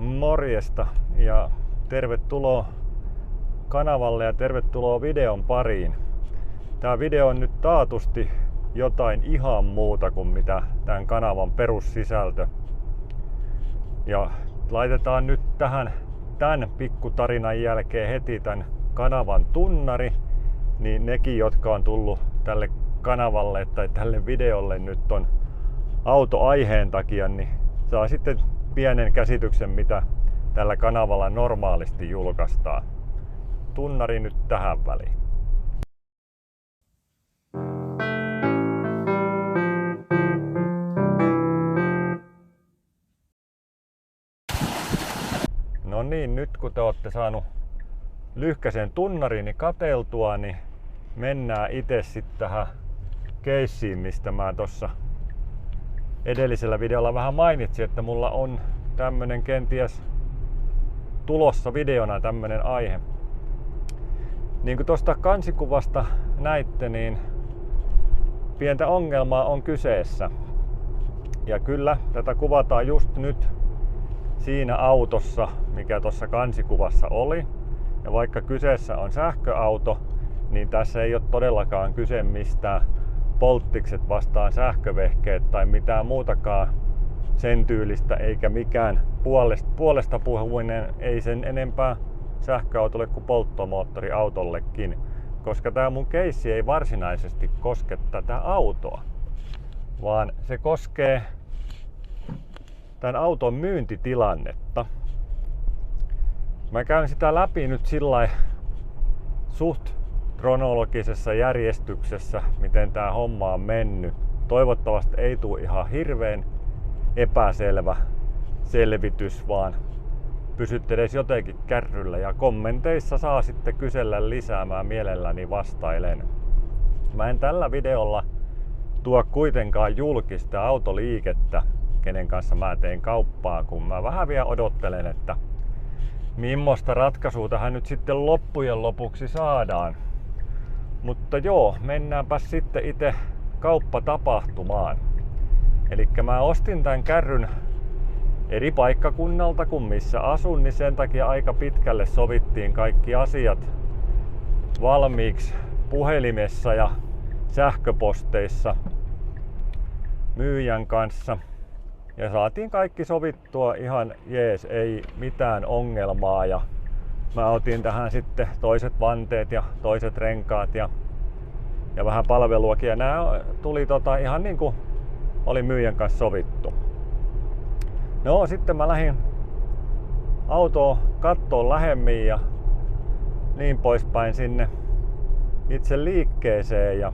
Morjesta ja tervetuloa kanavalle ja tervetuloa videon pariin. Tää video on nyt taatusti jotain ihan muuta kuin mitä tämän kanavan perussisältö. Ja laitetaan nyt tähän tämän pikkutarinan jälkeen heti tämän kanavan tunnari, niin nekin, jotka on tullut tälle kanavalle tai tälle videolle nyt on autoaiheen takia, niin saa sitten pienen käsityksen, mitä tällä kanavalla normaalisti julkaistaan. Tunnari nyt tähän väliin. No niin, nyt kun te olette saanut lyhkäisen tunnarini katseltua, niin mennään itse sitten tähän keissiin, mistä mä tuossa edellisellä videolla vähän mainitsin, että mulla on tämmönen kenties tulossa videona tämmönen aihe. Niin kuin tuosta kansikuvasta näitte, niin pientä ongelmaa on kyseessä. Ja kyllä, tätä kuvataan just nyt siinä autossa, mikä tuossa kansikuvassa oli. Ja vaikka kyseessä on sähköauto, niin tässä ei ole todellakaan kyse mistään polttikset vastaan sähkövehkeet tai mitään muutakaan sen tyylistä, eikä mikään puolesta puhuminen ei sen enempää sähköautolle kuin polttomoottoriautollekin, koska tämä mun keissi ei varsinaisesti koske tätä autoa, vaan se koskee tämän auton myyntitilannetta. Mä käyn sitä läpi nyt sillai suht kronologisessa järjestyksessä, miten tää homma on mennyt. Toivottavasti ei tule ihan hirveän epäselvä selvitys, vaan pysytte edes jotenkin kärryllä ja kommenteissa saa sitten kysellä lisää, mä mielelläni vastailen. Mä en tällä videolla tuo kuitenkaan julkista autoliikettä, kenen kanssa mä teen kauppaa, kun mä vähän vielä odottelen, että millaista ratkaisua tähän nyt sitten loppujen lopuksi saadaan. Mutta joo, mennäänpäs sitten itse kauppatapahtumaan. Elikkä mä ostin tän kärryn eri paikkakunnalta kuin missä asun, niin sen takia aika pitkälle sovittiin kaikki asiat valmiiksi puhelimessa ja sähköposteissa myyjän kanssa. Ja saatiin kaikki sovittua ihan jees, ei mitään ongelmaa. Ja mä otin tähän sitten toiset vanteet ja toiset renkaat ja vähän palveluakin. Ja nää tuli ihan niin kuin oli myyjän kanssa sovittu. No sitten mä lähdin autoa kattoon lähemmin ja niin poispäin sinne itse liikkeeseen. Ja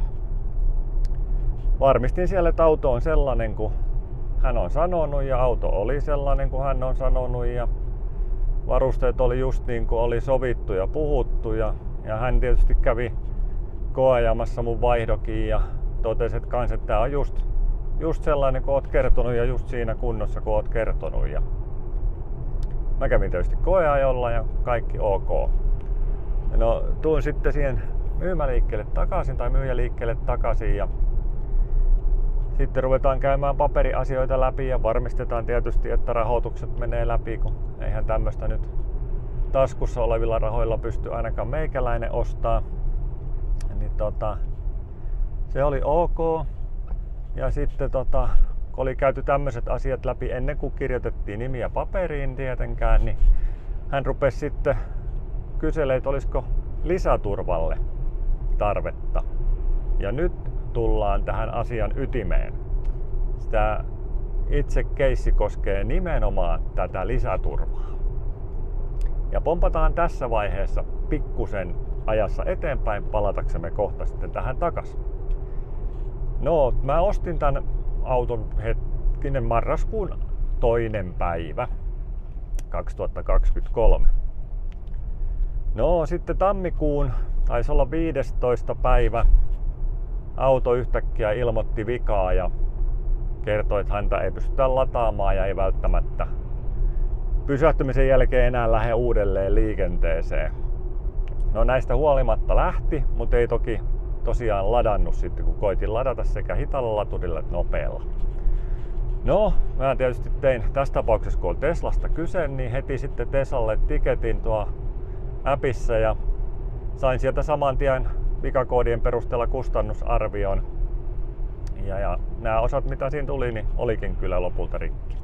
varmistin siellä, että auto on sellainen kuin hän on sanonut ja auto oli sellainen kuin hän on sanonut ja varusteet oli just niin kuin oli sovittu ja puhuttu ja hän tietysti kävi koeajamassa mun vaihdokin ja totesi, että kans, että tää on just sellainen kuin oot kertonut ja just siinä kunnossa kuin oot kertonut. Ja mä kävin tietysti koeajolla ja kaikki ok. No tuun sitten siihen myyjäliikkeelle takaisin ja sitten ruvetaan käymään paperiasioita läpi ja varmistetaan tietysti, että rahoitukset menee läpi, kun eihän tämmöstä nyt taskussa olevilla rahoilla pysty ainakaan meikäläinen ostaa. Niin se oli ok. Ja sitten kun oli käyty tämmöiset asiat läpi ennen kuin kirjoitettiin nimiä paperiin tietenkään, niin hän rupesi sitten kyselemään, että olisiko lisäturvalle tarvetta. Ja nyt tullaan tähän asian ytimeen. Sitä itse keissi koskee nimenomaan tätä lisäturvaa. Ja pompataan tässä vaiheessa pikkusen ajassa eteenpäin, palataksemme kohta sitten tähän takas. No, mä ostin tän auton marraskuun 2. päivä 2023. No, sitten tammikuun, taisi olla 15. päivä, auto yhtäkkiä ilmoitti vikaa ja kertoi, että häntä ei pystytä lataamaan ja ei välttämättä pysähtymisen jälkeen enää lähde uudelleen liikenteeseen. No näistä huolimatta lähti, mutta ei toki tosiaan ladannut sitten, kun koitin ladata sekä hitaalla laturilla että nopealla. No, mä tietysti tein tässä tapauksessa, kun on Teslasta kyse, niin heti sitten Teslalle tiketin tuo appissa ja sain sieltä saman tien vikakoodien perusteella kustannusarvion. Ja nämä osat, mitä siinä tuli, niin olikin kyllä lopulta rikki.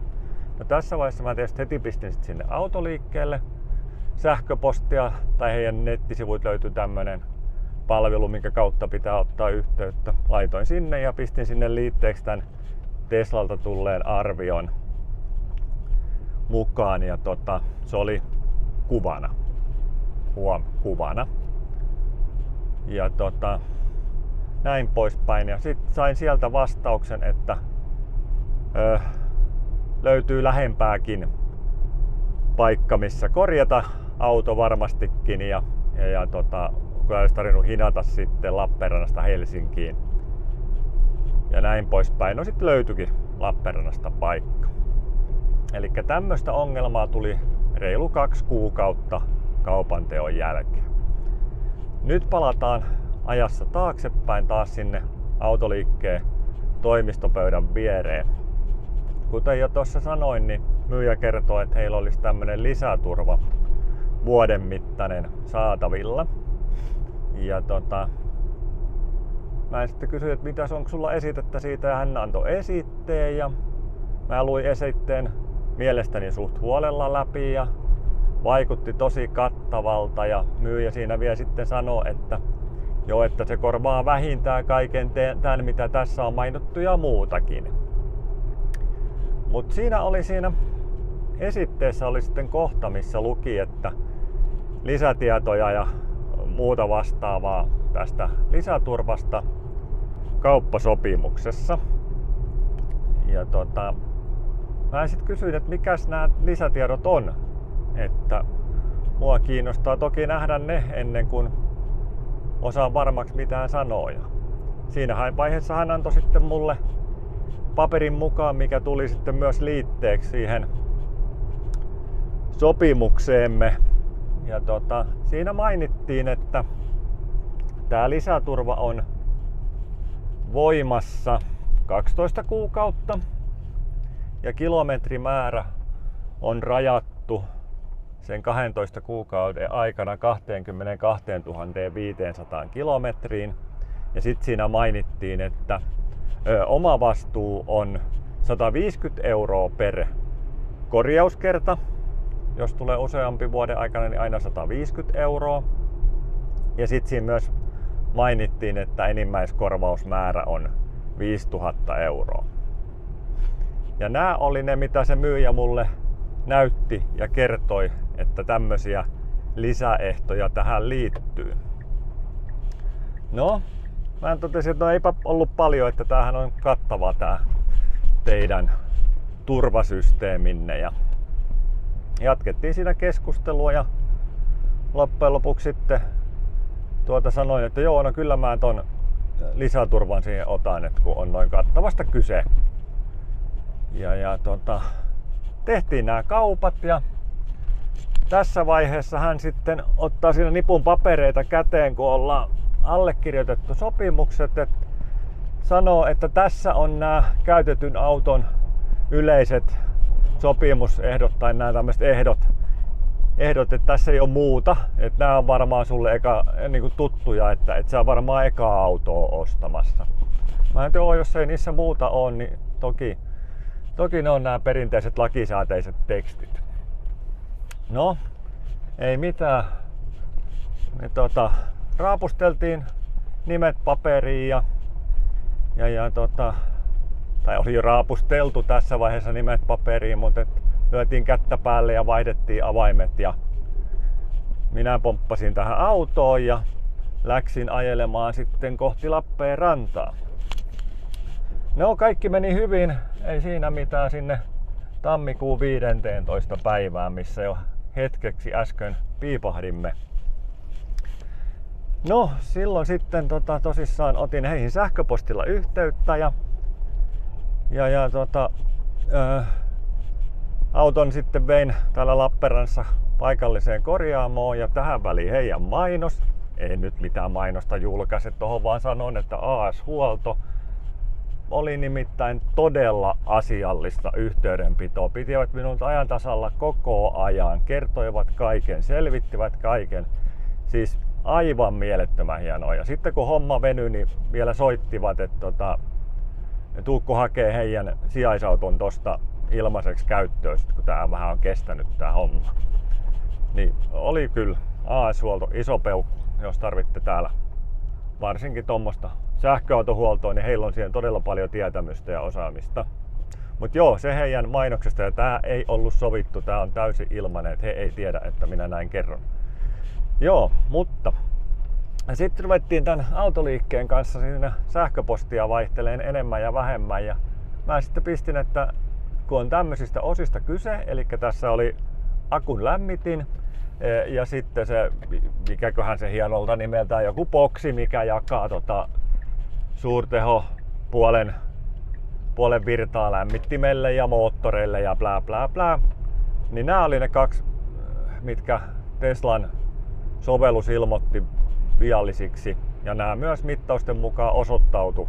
No tässä vaiheessa mä tietysti heti pistin sit sinne autoliikkeelle sähköpostia, tai heidän nettisivuilta löytyy tämmönen palvelu, minkä kautta pitää ottaa yhteyttä. Laitoin sinne ja pistin sinne liitteeksi tämän Teslalta tulleen arvion mukaan, ja se oli kuvana. Kuvana. Ja näin poispäin. Ja sitten sain sieltä vastauksen, että löytyy lähempääkin paikka, missä korjata auto varmastikin. Ja kun olisi tarvinnut hinata sitten Lappeenrannasta Helsinkiin. Ja näin poispäin. No sitten löytyikin Lappeenrannasta paikka. Eli tämmöistä ongelmaa tuli reilu 2 kuukautta kaupanteon jälkeen. Nyt palataan ajassa taaksepäin taas sinne autoliikkeen toimistopöydän viereen. Kuten jo tuossa sanoin, niin myyjä kertoo, että heillä olisi tämmönen lisäturva vuoden mittainen saatavilla. Ja mä sitten kysyin, että mitäs onko sulla esitettä siitä, ja hän antoi esitteen ja mä luin esitteen mielestäni suht huolella läpi ja vaikutti tosi kattavalta, ja myyjä siinä vielä sitten sanoi, että joo, että se korvaa vähintään kaiken tämän, mitä tässä on mainittu ja muutakin. Mut siinä esitteessä oli sitten kohta, missä luki, että lisätietoja ja muuta vastaavaa tästä lisäturvasta kauppasopimuksessa. Ja mä sitten kysyin, että mikäs nämä lisätiedot on. Että mua kiinnostaa toki nähdä ne ennen kuin osaan varmaksi mitään sanoa. Siinä vaiheessa hän antoi sitten mulle paperin mukaan, mikä tuli sitten myös liitteeksi siihen sopimukseemme. Ja siinä mainittiin, että tämä lisäturva on voimassa 12 kuukautta ja kilometrimäärä on rajattu sen 12 kuukauden aikana 22 500 kilometriin. Ja sitten siinä mainittiin, että oma vastuu on 150 € per korjauskerta. Jos tulee useampi vuoden aikana, niin aina 150 €. Ja sitten siinä myös mainittiin, että enimmäiskorvausmäärä on 5000 €. Ja nämä oli ne, mitä se myyjä mulle näytti ja kertoi, että tämmöisiä lisäehtoja tähän liittyy. No, mä totesin, että no eipä ollut paljon, että tämähän on kattava tää teidän turvasysteeminne. Ja jatkettiin siinä keskustelua ja loppujen lopuksi sitten sanoin, että joo, no kyllä mä ton lisäturvan siihen otan, että kun on noin kattavasta kyse. Ja tehtiin nämä kaupat, ja tässä vaiheessa hän sitten ottaa siinä nipun papereita käteen, kun ollaan allekirjoitettu sopimukset, että sanoo, että tässä on nämä käytetyn auton yleiset sopimusehdot tai nämä tämmöiset ehdot, että tässä ei ole muuta, että nämä on varmaan sulle niin kuin tuttuja, että sä on varmaan ekaa autoa ostamassa. Mä en tiedä, jos ei niissä muuta ole, niin toki ne on nämä perinteiset lakisääteiset tekstit. No, ei mitään. Me raapusteltiin nimet paperiin tai oli jo raapusteltu tässä vaiheessa nimet paperiin, mutta lyötiin kättä päälle ja vaihdettiin avaimet, ja minä pomppasin tähän autoon ja läksin ajelemaan sitten kohti Lappeenrantaa. No, kaikki meni hyvin, ei siinä mitään sinne tammikuun 15. päivään, missä jo hetkeksi äsken piipahdimme. No, silloin sitten tosissaan otin heihin sähköpostilla yhteyttä ja auton sitten vein täällä Lappeenrannassa paikalliseen korjaamoon, ja tähän väliin heidän mainos. Ei nyt mitään mainosta julkaise tohon, vaan sanon, että AS-huolto oli nimittäin todella asiallista yhteydenpitoa. Pitivät minut ajan tasalla koko ajan, kertoivat kaiken, selvittivät kaiken. Siis aivan mielettömän hienoa. Ja sitten kun homma venyi, niin vielä soittivat, että tuukko hakee heidän sijaisauton tosta ilmaiseksi käyttöön, kun tää vähän on kestänyt tää homma. Niin oli kyllä AS-huolto iso peukku, jos tarvitte täällä varsinkin tuommoista sähköautohuoltoa, niin heillä on siihen todella paljon tietämystä ja osaamista. Mutta joo, se heidän mainoksesta, ja tää ei ollut sovittu, tää on täysin ilmainen, että he ei tiedä, että minä näin kerron. Joo, mutta sitten ruvettiin tämän autoliikkeen kanssa siinä sähköpostia vaihteleen enemmän ja vähemmän, ja mä sitten pistin, että kun on tämmöisistä osista kyse, eli tässä oli akun lämmitin, ja sitten se, mikäköhän se hienolta nimeltään, joku boksi, mikä jakaa suurteho puolen virtaa lämmittimelle ja moottoreille ja blää blää blää. Niin nämä oli ne kaksi, mitkä Teslan sovellus ilmoitti viallisiksi. Ja nämä myös mittausten mukaan osoittautui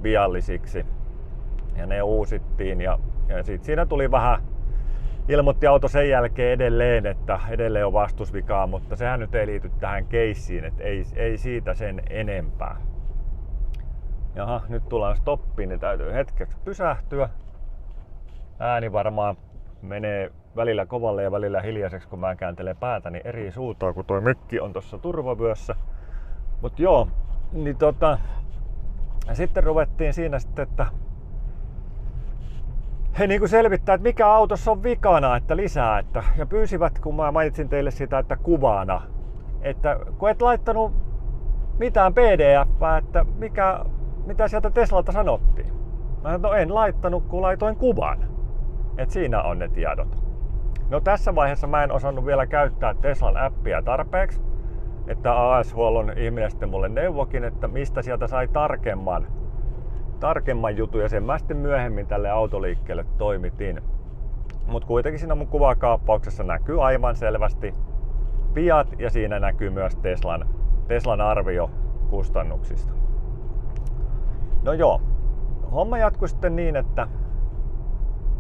viallisiksi. Ja ne uusittiin ja sitten siinä tuli vähän, ilmoitti auto sen jälkeen edelleen, että edelleen on vastusvikaa, mutta sehän nyt ei liity tähän keissiin, että ei siitä sen enempää. Jaha, nyt tullaan stoppiin, niin täytyy hetkeksi pysähtyä. Ääni varmaan menee välillä kovalle ja välillä hiljaiseksi, kun mä kääntelen päätäni eri suuntaan, kun toi mikki on tuossa turvavyössä. Mut joo, niin sitten ruvettiin siinä sitten, että he niin kuin selvittää, että mikä autossa on vikana, että lisää. Ja pyysivät, kun mä mainitsin teille sitä, että kuvana, että kun et laittanut mitään PDF:ää, että mitä sieltä Teslalta sanottiin. Mä sanoin, no en laittanut, kun laitoin kuvan. Että siinä on ne tiedot. No tässä vaiheessa mä en osannut vielä käyttää Teslan appia tarpeeksi, että AS-huollon ihminen sitten mulle neuvokin, että mistä sieltä sai tarkemman jutun, ja sen mä sitten myöhemmin tälle autoliikkeelle toimitin. Mut kuitenkin siinä mun kuvakaappauksessa näkyy aivan selvästi Fiat, ja siinä näkyy myös Teslan arvio kustannuksista. No joo, homma jatkui sitten niin, että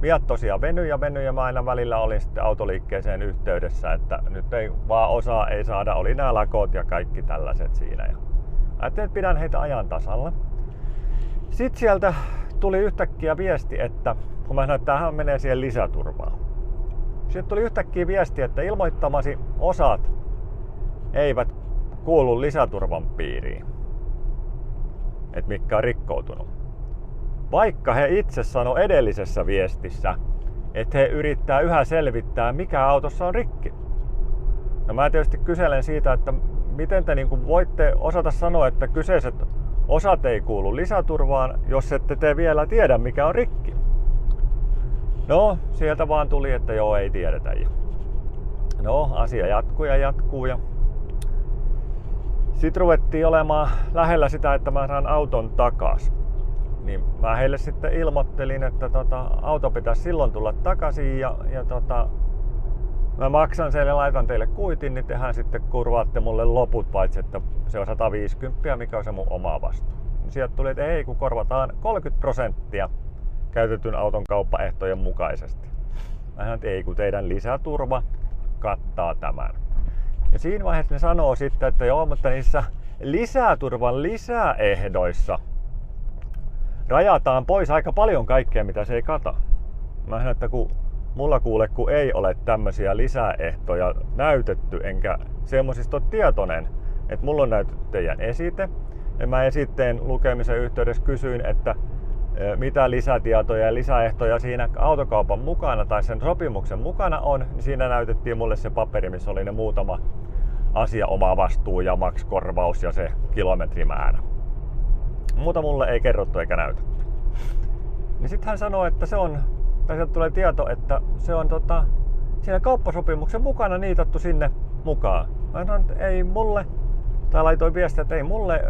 Fiat tosiaan venyi ja mä aina välillä olin sitten autoliikkeeseen yhteydessä, että nyt ei vaan osaa ei saada, oli nämä lakot ja kaikki tällaiset siinä. Ja ajattelin, että pidän heitä ajan tasalla. Sitten sieltä tuli yhtäkkiä viesti, että kun mä sanoin, että tämähän menee siihen lisäturvaan. Sitten tuli yhtäkkiä viesti, että ilmoittamasi osat eivät kuulu lisäturvan piiriin. Että mitkä on rikkoutunut. Vaikka he itse sanoi edellisessä viestissä, että he yrittää yhä selvittää, mikä autossa on rikki. No mä tietysti kyselen siitä, että miten te niin voitte osata sanoa, että kyseiset osat ei kuulu lisäturvaan, jos ette te vielä tiedä, mikä on rikki. No, sieltä vaan tuli, että joo, ei tiedetä. No, asia jatkuu ja sitten ruvettiin olemaan lähellä sitä, että mä saan auton takas. Niin mä heille sitten ilmoittelin, että auto pitäisi silloin tulla takaisin ja mä maksan sen ja laitan teille kuitin, niin tehän sitten kurvaatte mulle loput, paitsi että se on 150, mikä on se mun oma vastuu. Sieltä tuli, että ei, kun korvataan 30% käytetyn auton kauppaehtojen mukaisesti. Mä sanoin, että ei, kun teidän lisäturva kattaa tämän. Ja siinä vaiheessa ne sanoo sitten, että joo, mutta niissä lisäturvan lisäehdoissa rajataan pois aika paljon kaikkea, mitä se ei kata. Mä sanoin, että kun mulla kun ei ole tämmöisiä lisäehtoja näytetty, enkä semmosista ole tietoinen, että mulla on näytetty teidän esite. Ja mä esitteen lukemisen yhteydessä kysyin, että mitä lisätietoja ja lisäehtoja siinä autokaupan mukana tai sen sopimuksen mukana on, niin siinä näytettiin mulle se paperi, missä oli ne muutama asia, oma vastuu ja makskorvaus ja se kilometrimäärä. Muuta mulle ei kerrottu eikä näytetty. Niin sitten hän sanoi, että se on, tai sieltä tulee tieto, että se on siinä kauppasopimuksen mukana niitattu sinne mukaan. Mä sanoin, että ei mulle, tai laitoin viestiä, että ei mulle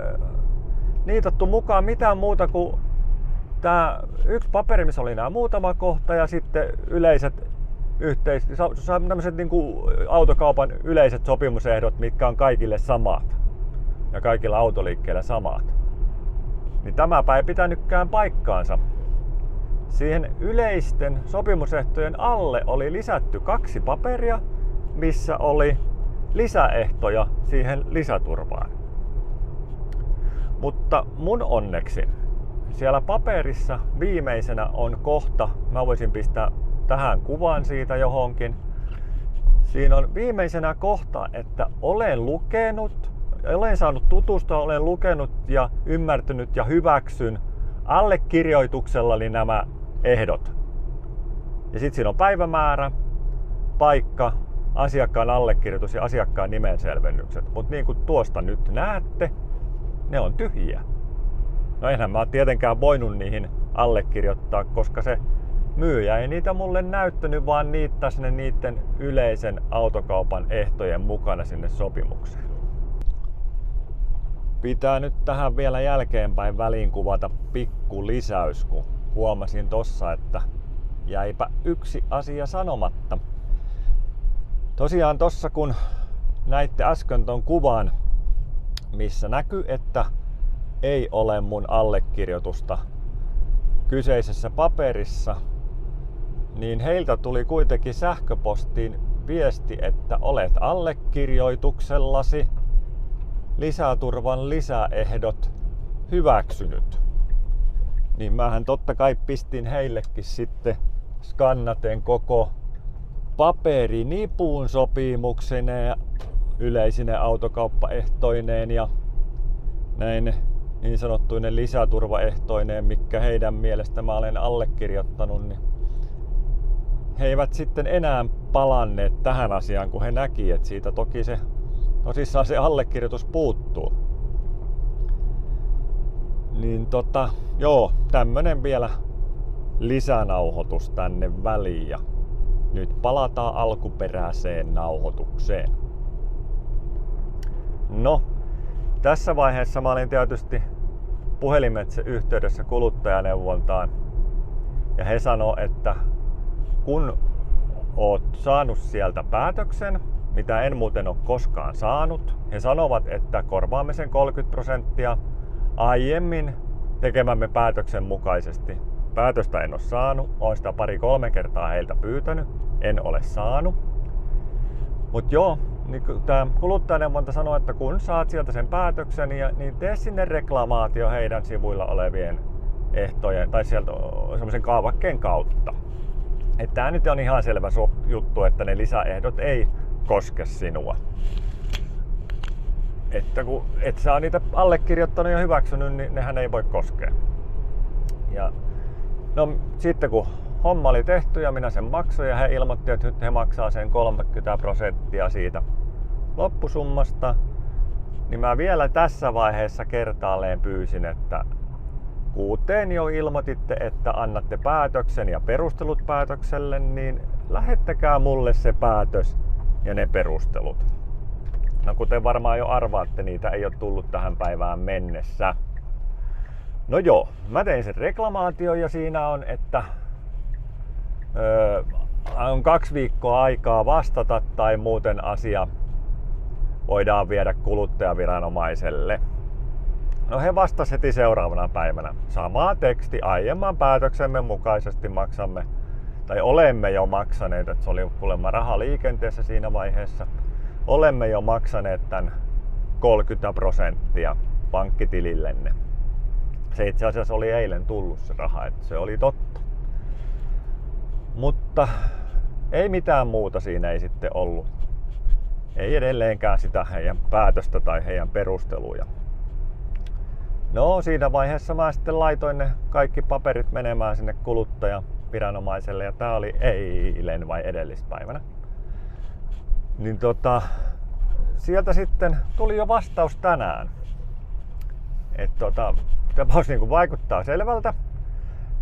niitattu mukaan mitään muuta kuin tää yksi paperi, missä oli nämä muutama kohta ja sitten yleiset tämmöiset niinku autokaupan yleiset sopimusehdot, mitkä on kaikille samat ja kaikilla autoliikkeillä samat. niin tämäpä ei pitänytkään paikkaansa. Siihen yleisten sopimusehtojen alle oli lisätty 2 paperia, missä oli lisäehtoja siihen lisäturvaan. Mutta mun onneksi siellä paperissa viimeisenä on kohta, mä voisin pistää tähän kuvan siitä johonkin. Siinä on viimeisenä kohta, että olen saanut tutustua, olen lukenut ja ymmärtänyt ja hyväksyn allekirjoituksellani nämä ehdot. Ja sitten siinä on päivämäärä, paikka, asiakkaan allekirjoitus ja asiakkaan nimenselvennykset. Mutta niin kuin tuosta nyt näette, ne on tyhjiä. No enhän mä tietenkään voinut niihin allekirjoittaa, koska se myyjä ei niitä mulle näyttänyt, vaan niittäisi ne niiden yleisen autokaupan ehtojen mukana sinne sopimukseen. Pitää nyt tähän vielä jälkeenpäin väliin kuvata pikku lisäys, kun huomasin tossa, että jäipä yksi asia sanomatta. Tosiaan tossa kun näitte äsken ton kuvan, missä näkyy, että ei ole mun allekirjoitusta kyseisessä paperissa, niin heiltä tuli kuitenkin sähköpostiin viesti, että olet allekirjoituksellasi lisäturvan lisäehdot hyväksynyt. Niin mähän totta kai pistin heillekin sitten skannaten koko paperinipuun sopimuksineen ja yleisine autokauppaehtoineen ja näin niin sanottuinen lisäturvaehtoineen, mikä heidän mielestä mä olen allekirjoittanut, niin he eivät sitten enää palanneet tähän asiaan, kun he näki, että siitä toki tosissaan se allekirjoitus puuttuu. Niin joo, tämmönen vielä lisänauhoitus tänne väliin ja nyt palataan alkuperäiseen nauhoitukseen. No, tässä vaiheessa mä olin tietysti puhelimitse yhteydessä kuluttajaneuvontaan ja he sanoo, että kun oot saanut sieltä päätöksen, mitä en muuten ole koskaan saanut, he sanovat, että korvaamme sen 30% aiemmin tekemämme päätöksen mukaisesti. Päätöstä en ole saanut, olen sitä 2-3 kertaa heiltä pyytänyt, en ole saanut. Mutta joo, niin tämä kuluttajaneuvonta sanoo, että kun saat sieltä sen päätöksen, niin tee sinne reklamaatio heidän sivuilla olevien ehtojen tai sieltä semmoisen kaavakkeen kautta. Että tämä nyt on ihan selvä juttu, että ne lisäehdot ei koske sinua. Että kun et sä niitä allekirjoittanut ja hyväksynyt, niin nehän ei voi koskea. Ja no sitten kun homma oli tehty ja minä sen maksoin ja he ilmoitti, että nyt he maksaa sen 30% siitä loppusummasta, niin mä vielä tässä vaiheessa kertaalleen pyysin, että kuuteen jo ilmoititte, että annatte päätöksen ja perustelut päätökselle, niin lähettäkää mulle se päätös ja ne perustelut. No kuten varmaan jo arvaatte, niitä ei ole tullut tähän päivään mennessä. No joo, mä tein sen reklamaation ja siinä on, että on 2 viikkoa aikaa vastata tai muuten asia voidaan viedä kuluttajaviranomaiselle. No he vastasivat heti seuraavana päivänä. Sama teksti, aiemman päätöksemme mukaisesti maksamme, tai olemme jo maksaneet, että se oli kuulemma raha liikenteessä siinä vaiheessa. Olemme jo maksaneet tämän 30% pankkitilillenne. Se itse asiassa oli eilen tullut se raha, että se oli totta. Mutta ei mitään muuta siinä ei sitten ollut. Ei edelleenkään sitä heidän päätöstä tai heidän perusteluja. No siinä vaiheessa mä sitten laitoin ne kaikki paperit menemään sinne kuluttajaviranomaiselle ja tää oli eilen vai edellispäivänä. Niin sieltä sitten tuli jo vastaus tänään. Että tapaus niin kuin vaikuttaa selvältä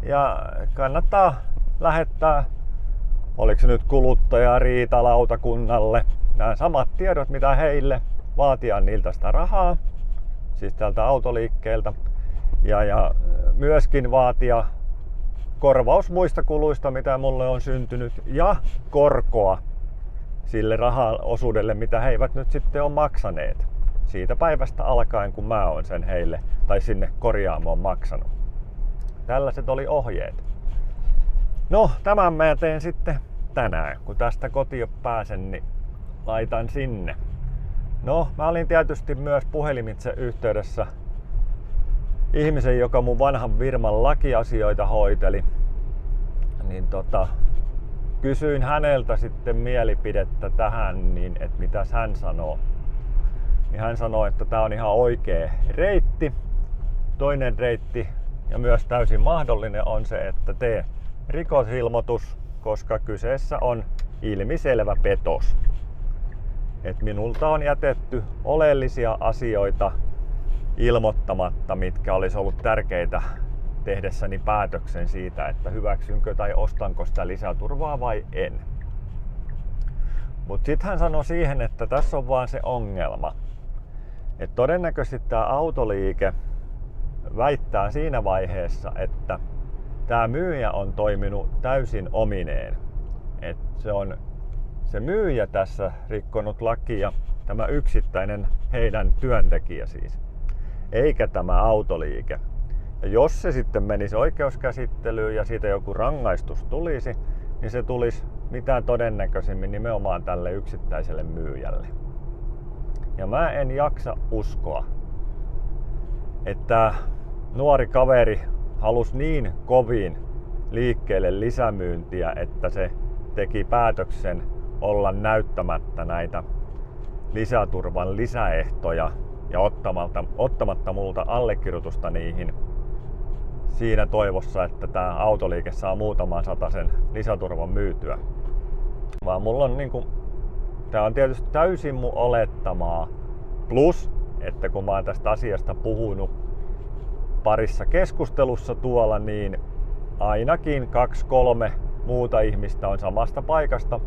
ja kannattaa lähettää, oliko se nyt kuluttajariitalautakunnalle, nämä samat tiedot mitä heille, vaatia niiltä sitä rahaa, siis tältä autoliikkeeltä, ja myöskin vaatia korvaus muista kuluista mitä mulle on syntynyt ja korkoa sille rahaosuudelle mitä he eivät nyt sitten ole maksaneet. siitä päivästä alkaen, kun mä oon sen heille tai sinne korjaamoon maksanut. Tällaiset oli ohjeet. No, tämän mä teen sitten tänään. Kun tästä kotiin pääsen, niin laitan sinne. No, mä olin tietysti myös puhelimitse yhteydessä ihmisen, joka mun vanhan firman lakiasioita hoiteli. Niin kysyin häneltä sitten mielipidettä tähän, niin että mitäs hän sanoo. Niin hän sanoi, että tää on ihan oikea reitti. Toinen reitti ja myös täysin mahdollinen on se, että tee rikosilmoitus, koska kyseessä on ilmiselvä petos. Et minulta on jätetty oleellisia asioita ilmoittamatta, mitkä olisi ollut tärkeitä tehdessäni päätöksen siitä, että hyväksynkö tai ostanko sitä lisäturvaa vai en. Mutta sitten hän sanoi siihen, että tässä on vaan se ongelma. Että todennäköisesti tämä autoliike väittää siinä vaiheessa, että tämä myyjä on toiminut täysin omineen. Että se myyjä tässä rikkonut lakia, tämä yksittäinen heidän työntekijä siis, eikä tämä autoliike. Ja jos se sitten menisi oikeuskäsittelyyn ja siitä joku rangaistus tulisi, niin se tulisi mitään todennäköisimmin nimenomaan tälle yksittäiselle myyjälle. Ja mä en jaksa uskoa, että nuori kaveri halusi niin kovin liikkeelle lisämyyntiä, että se teki päätöksen olla näyttämättä näitä lisäturvan lisäehtoja ja ottamatta multa allekirjoitusta niihin siinä toivossa, että tämä autoliike saa muutaman satasen lisäturvan myytyä. Vaan mulla on tää on tietysti täysin mun olettamaa. Plus, että kun mä oon tästä asiasta puhunut parissa keskustelussa tuolla, niin ainakin 2-3 muuta ihmistä on samasta paikasta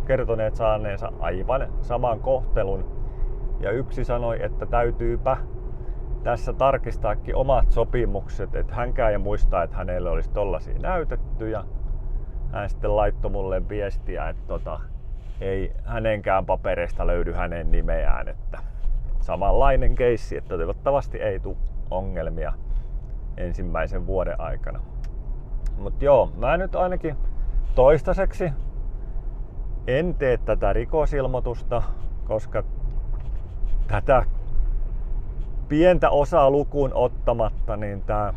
kertoneet saaneensa aivan saman kohtelun. Ja yksi sanoi, että täytyypä tässä tarkistaakin omat sopimukset, että hänkään ei muista, että hänelle olisi tollasia näytetty. Ja hän sitten laittoi mulle viestiä, että ei hänenkään papereista löydy hänen nimeään. Että samanlainen keissi, että toivottavasti ei tule ongelmia ensimmäisen vuoden aikana. Mutta joo, mä nyt ainakin toistaiseksi en tee tätä rikosilmoitusta, koska tätä pientä osaa lukuun ottamatta, niin tää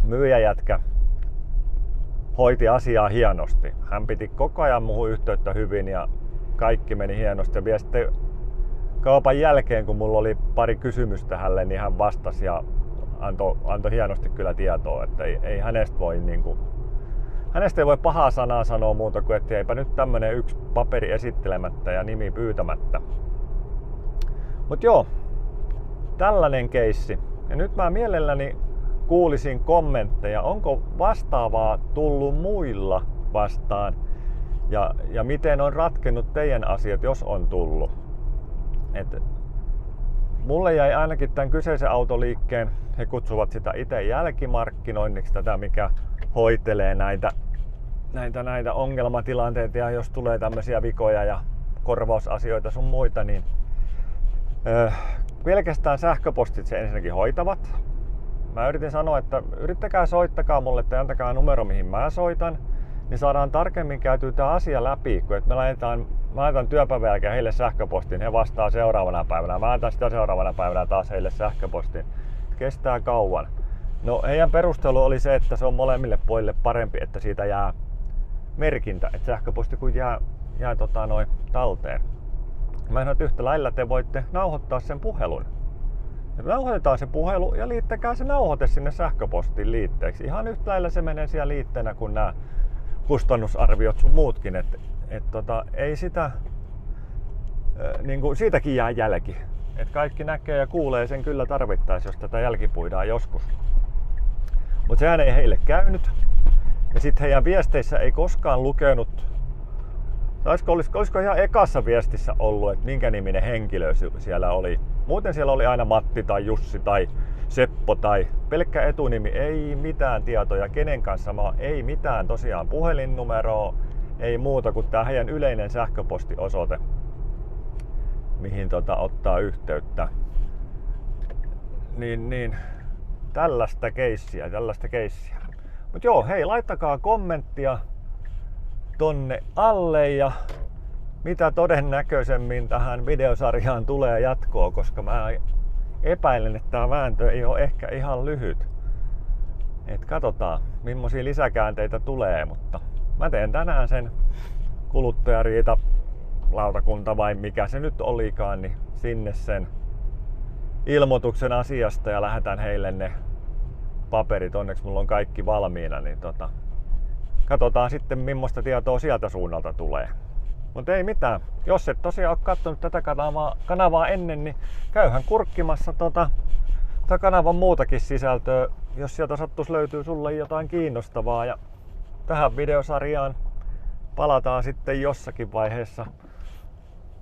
myyjäjätkä hoiti asiaa hienosti. Hän piti koko ajan muuhun yhteyttä hyvin ja kaikki meni hienosti. Ja vielä sitten kaupan jälkeen, kun mulla oli pari kysymystä hänelle, niin hän vastasi ja antoi hienosti kyllä tietoa, että ei hänestä voi hänestä ei voi pahaa sanaa sanoa muuta kuin, että eipä nyt tämmönen yksi paperi esittelemättä ja nimi pyytämättä. Mut joo, tällainen keissi. Ja nyt mä mielelläni kuulisin kommentteja, onko vastaavaa tullut muilla vastaan ja miten on ratkennut teidän asiat, jos on tullut. Et mulle jäi ainakin tämän kyseisen autoliikkeen, he kutsuvat sitä itse jälkimarkkinoinniksi, tätä mikä hoitelee näitä ongelmatilanteita ja jos tulee tämmöisiä vikoja ja korvausasioita sun muita, niin pelkästään sähköpostit se ensinnäkin hoitavat. Mä yritin sanoa, että yrittäkää soittakaa mulle tai antakaa numero mihin mä soitan, niin saadaan tarkemmin käytyä tämä asia läpi, kun mä laitan työpäivän jälkeen heille sähköpostin, he vastaa seuraavana päivänä, mä laitan sitä seuraavana päivänä taas heille sähköpostin. Kestää kauan. No heidän perustelu oli se, että se on molemmille puolille parempi, että siitä jää merkintä, että sähköposti kun jää talteen. Mä sanoin, että yhtä lailla te voitte nauhoittaa sen puhelun. Ja nauhoitetaan se puhelu ja liittäkää se nauhoite sinne sähköpostin liitteeksi. Ihan yhtä lailla se menee siellä liitteenä kuin nämä kustannusarviot sun muutkin. Ei sitä, siitäkin jää jälki. Et kaikki näkee ja kuulee sen kyllä tarvittaisi, jos tätä jälkipuidaan joskus. Mutta sehän ei heille käynyt. Ja sitten heidän viesteissä ei koskaan lukenut, olisiko ihan ekassa viestissä ollut, että minkä niminen henkilö siellä oli. Muuten siellä oli aina Matti tai Jussi tai Seppo tai pelkkä etunimi, ei mitään tietoja kenen kanssa ei mitään tosiaan puhelinnumeroa, ei muuta kuin tämä heidän yleinen sähköpostiosoite. mihin ottaa yhteyttä. Niin tällaista keissiä. Mut joo, hei, laittakaa kommenttia tonne alle ja mitä todennäköisemmin tähän videosarjaan tulee jatkoa, koska mä epäilen, että tää vääntö ei ole ehkä ihan lyhyt. Et katsotaan, millaisia lisäkäänteitä tulee, mutta mä teen tänään sen kuluttajariita lautakunta vai mikä se nyt olikaan, niin sinne sen ilmoituksen asiasta ja lähetän heille ne paperit. Onneksi mulla on kaikki valmiina, niin katsotaan sitten millaista tietoa sieltä suunnalta tulee. Mutta ei mitään. Jos et tosiaan ole katsonut tätä kanavaa ennen, niin käyhän kurkkimassa kanavan muutakin sisältöä, jos sieltä sattuisi löytyy sulle jotain kiinnostavaa. Ja tähän videosarjaan palataan sitten jossakin vaiheessa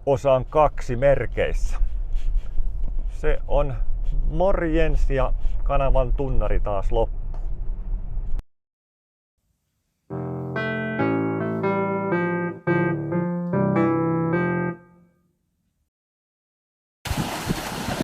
osaan 2 merkeissä. Se on morjens ja kanavan tunnari taas loppu.